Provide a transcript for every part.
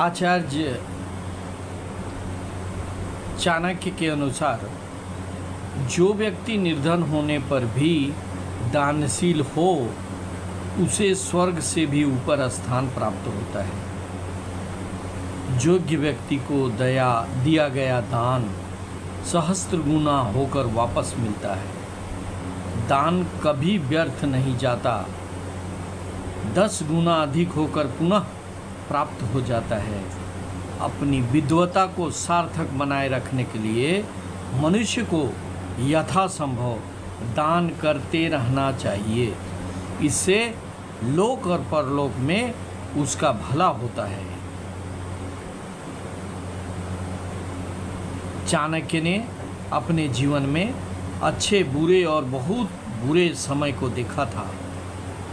आचार्य चाणक्य के अनुसार जो व्यक्ति निर्धन होने पर भी दानशील हो उसे स्वर्ग से भी ऊपर स्थान प्राप्त होता है। योग्य व्यक्ति को दिया गया दान सहस्त्र गुना होकर वापस मिलता है। दान कभी व्यर्थ नहीं जाता, 10 गुना अधिक होकर पुनः प्राप्त हो जाता है। अपनी विद्वता को सार्थक बनाए रखने के लिए मनुष्य को यथासंभव दान करते रहना चाहिए। इससे लोक और परलोक में उसका भला होता है। चाणक्य ने अपने जीवन में अच्छे बुरे और बहुत बुरे समय को देखा था।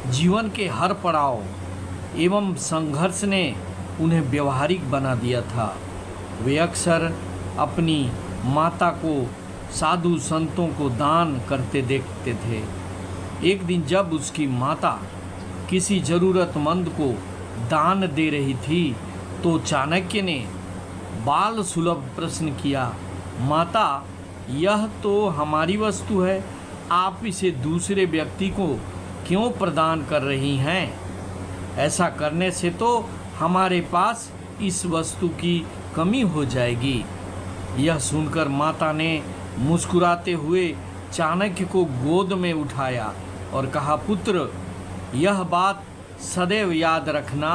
जीवन के हर पड़ाव एवं संघर्ष ने उन्हें व्यवहारिक बना दिया था। वे अक्सर अपनी माता को साधु संतों को दान करते देखते थे। एक दिन जब उसकी माता किसी ज़रूरतमंद को दान दे रही थी तो चाणक्य ने बाल सुलभ प्रश्न किया, माता, यह तो हमारी वस्तु है, आप इसे दूसरे व्यक्ति को क्यों प्रदान कर रही हैं? ऐसा करने से तो हमारे पास इस वस्तु की कमी हो जाएगी। यह सुनकर माता ने मुस्कुराते हुए चाणक्य को गोद में उठाया और कहा, पुत्र, यह बात सदैव याद रखना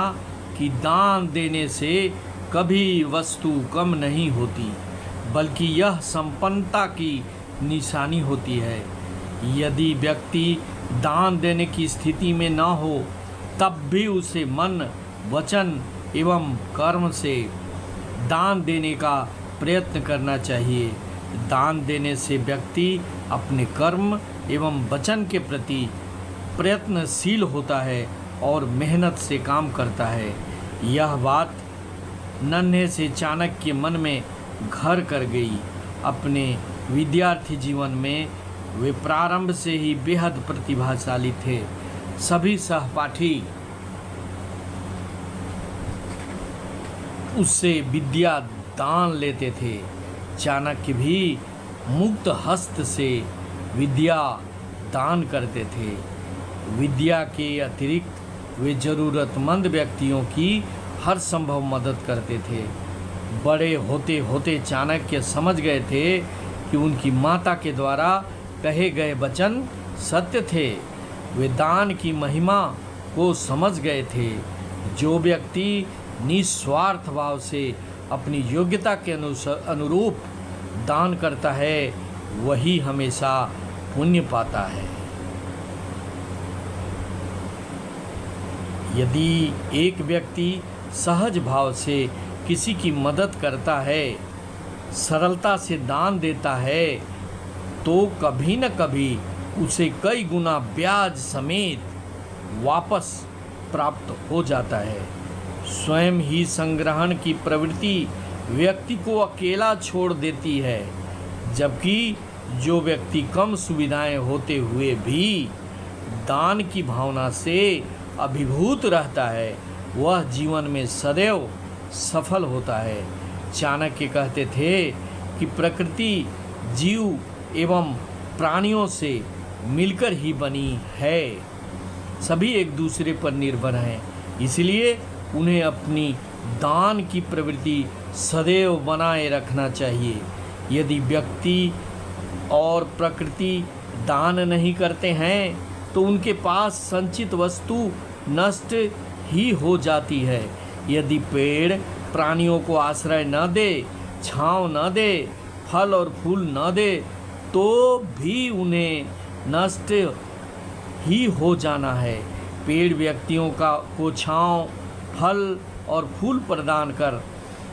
कि दान देने से कभी वस्तु कम नहीं होती, बल्कि यह संपन्नता की निशानी होती है। यदि व्यक्ति दान देने की स्थिति में न हो तब भी उसे मन, वचन एवं कर्म से दान देने का प्रयत्न करना चाहिए। दान देने से व्यक्ति अपने कर्म एवं वचन के प्रति प्रयत्नशील होता है और मेहनत से काम करता है। यह बात नन्हे से चाणक्य के मन में घर कर गई। अपने विद्यार्थी जीवन में वे प्रारंभ से ही बेहद प्रतिभाशाली थे। सभी सहपाठी उससे विद्या दान लेते थे। चाणक्य भी मुक्त हस्त से विद्या दान करते थे। विद्या के अतिरिक्त वे ज़रूरतमंद व्यक्तियों की हर संभव मदद करते थे। बड़े होते होते चाणक्य समझ गए थे कि उनकी माता के द्वारा कहे गए वचन सत्य थे। वे दान की महिमा को समझ गए थे। जो व्यक्ति निस्वार्थ भाव से अपनी योग्यता के अनुरूप दान करता है वही हमेशा पुण्य पाता है। यदि एक व्यक्ति सहज भाव से किसी की मदद करता है, सरलता से दान देता है, तो कभी न कभी उसे कई गुना ब्याज समेत वापस प्राप्त हो जाता है। स्वयं ही संग्रहण की प्रवृत्ति व्यक्ति को अकेला छोड़ देती है, जबकि जो व्यक्ति कम सुविधाएं होते हुए भी दान की भावना से अभिभूत रहता है वह जीवन में सदैव सफल होता है। चाणक्य कहते थे कि प्रकृति जीव एवं प्राणियों से मिलकर ही बनी है। सभी एक दूसरे पर निर्भर हैं, इसलिए उन्हें अपनी दान की प्रवृत्ति सदैव बनाए रखना चाहिए। यदि व्यक्ति और प्रकृति दान नहीं करते हैं तो उनके पास संचित वस्तु नष्ट ही हो जाती है। यदि पेड़ प्राणियों को आश्रय न दे, छांव न दे, फल और फूल न दे, तो भी उन्हें नष्ट ही हो जाना है। पेड़ व्यक्तियों को छांव, फल और फूल प्रदान कर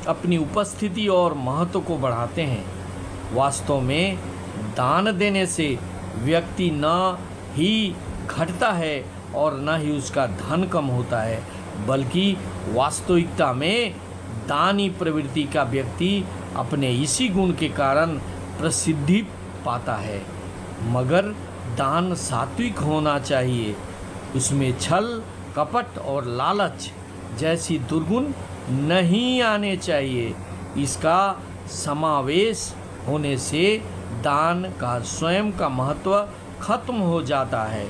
अपनी उपस्थिति और महत्व को बढ़ाते हैं। वास्तव में दान देने से व्यक्ति न ही घटता है और न ही उसका धन कम होता है, बल्कि वास्तविकता में दानी प्रवृत्ति का व्यक्ति अपने इसी गुण के कारण प्रसिद्धि पाता है। मगर दान सात्विक होना चाहिए, उसमें छल, कपट और लालच जैसी दुर्गुण नहीं आने चाहिए। इसका समावेश होने से दान का स्वयं का महत्व खत्म हो जाता है।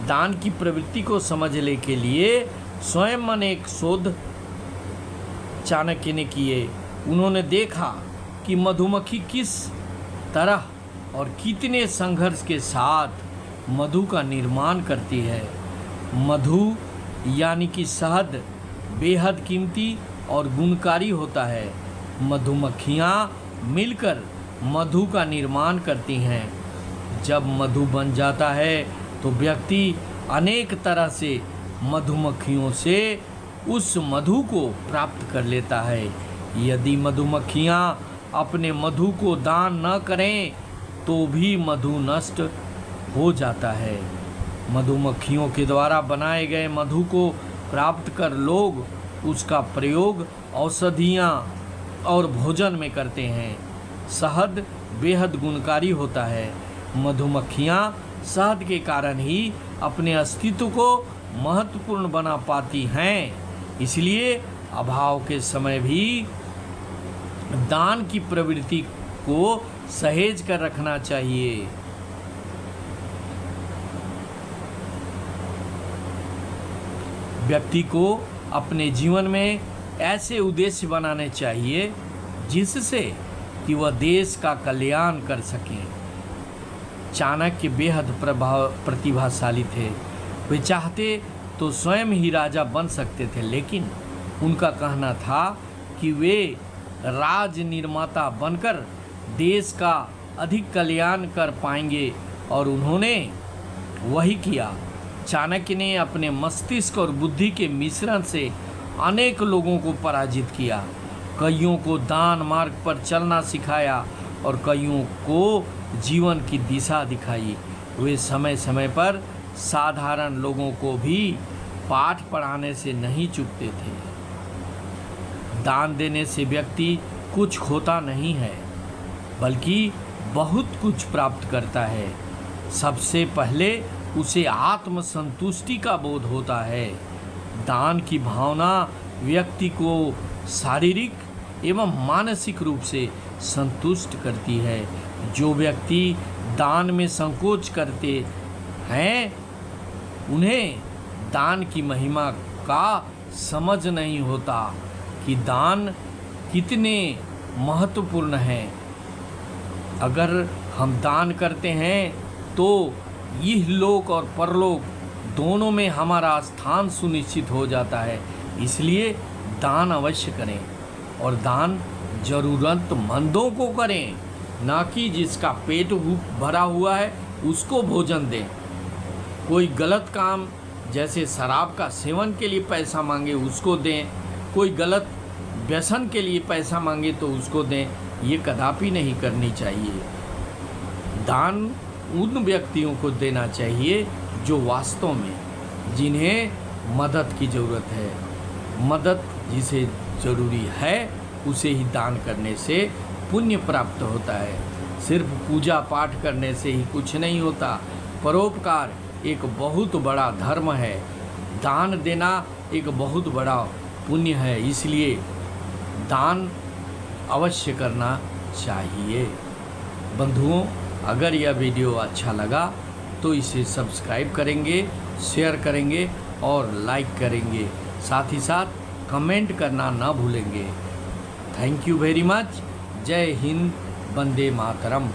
दान की प्रवृत्ति को समझने के लिए स्वयं अनेक शोध चाणक्य ने किए। उन्होंने देखा कि मधुमक्खी किस तरह और कितने संघर्ष के साथ मधु का निर्माण करती है। मधु यानी कि शहद बेहद कीमती और गुणकारी होता है। मधुमक्खियाँ मिलकर मधु का निर्माण करती हैं। जब मधु बन जाता है तो व्यक्ति अनेक तरह से मधुमक्खियों से उस मधु को प्राप्त कर लेता है। यदि मधुमक्खियाँ अपने मधु को दान न करें तो भी मधु नष्ट हो जाता है। मधुमक्खियों के द्वारा बनाए गए मधु को प्राप्त कर लोग उसका प्रयोग औषधियाँ और भोजन में करते हैं। शहद बेहद गुणकारी होता है। मधुमक्खियाँ शहद के कारण ही अपने अस्तित्व को महत्वपूर्ण बना पाती हैं। इसलिए अभाव के समय भी दान की प्रवृत्ति को सहेज कर रखना चाहिए। व्यक्ति को अपने जीवन में ऐसे उद्देश्य बनाने चाहिए जिससे कि वह देश का कल्याण कर सके। चाणक्य बेहद प्रतिभाशाली थे। वे चाहते तो स्वयं ही राजा बन सकते थे, लेकिन उनका कहना था कि वे राज निर्माता बनकर देश का अधिक कल्याण कर पाएंगे, और उन्होंने वही किया। चाणक्य ने अपने मस्तिष्क और बुद्धि के मिश्रण से अनेक लोगों को पराजित किया। कईयों को दान मार्ग पर चलना सिखाया और कईयों को जीवन की दिशा दिखाई। वे समय समय पर साधारण लोगों को भी पाठ पढ़ाने से नहीं चूकते थे। दान देने से व्यक्ति कुछ खोता नहीं है, बल्कि बहुत कुछ प्राप्त करता है। सबसे पहले उसे आत्मसंतुष्टि का बोध होता है। दान की भावना व्यक्ति को शारीरिक एवं मानसिक रूप से संतुष्ट करती है। जो व्यक्ति दान में संकोच करते हैं, उन्हें दान की महिमा का समझ नहीं होता कि दान कितने महत्वपूर्ण है। अगर हम दान करते हैं तो यह लोक और परलोक दोनों में हमारा स्थान सुनिश्चित हो जाता है। इसलिए दान अवश्य करें, और दान ज़रूरतमंदों को करें, ना कि जिसका पेट भरा हुआ है उसको भोजन दें। कोई गलत काम जैसे शराब का सेवन के लिए पैसा मांगे उसको दें, कोई गलत व्यसन के लिए पैसा मांगे तो उसको दें, ये कदापि नहीं करनी चाहिए। दान उन व्यक्तियों को देना चाहिए जो वास्तव में जिन्हें मदद की ज़रूरत है। मदद जिसे ज़रूरी है उसे ही दान करने से पुण्य प्राप्त होता है। सिर्फ पूजा पाठ करने से ही कुछ नहीं होता। परोपकार एक बहुत बड़ा धर्म है। दान देना एक बहुत बड़ा पुण्य है। इसलिए दान अवश्य करना चाहिए। बंधुओं, अगर यह वीडियो अच्छा लगा तो इसे सब्सक्राइब करेंगे, शेयर करेंगे और लाइक करेंगे। साथ ही साथ कमेंट करना ना भूलेंगे। Thank you very much. जय हिंद, वंदे मातरम।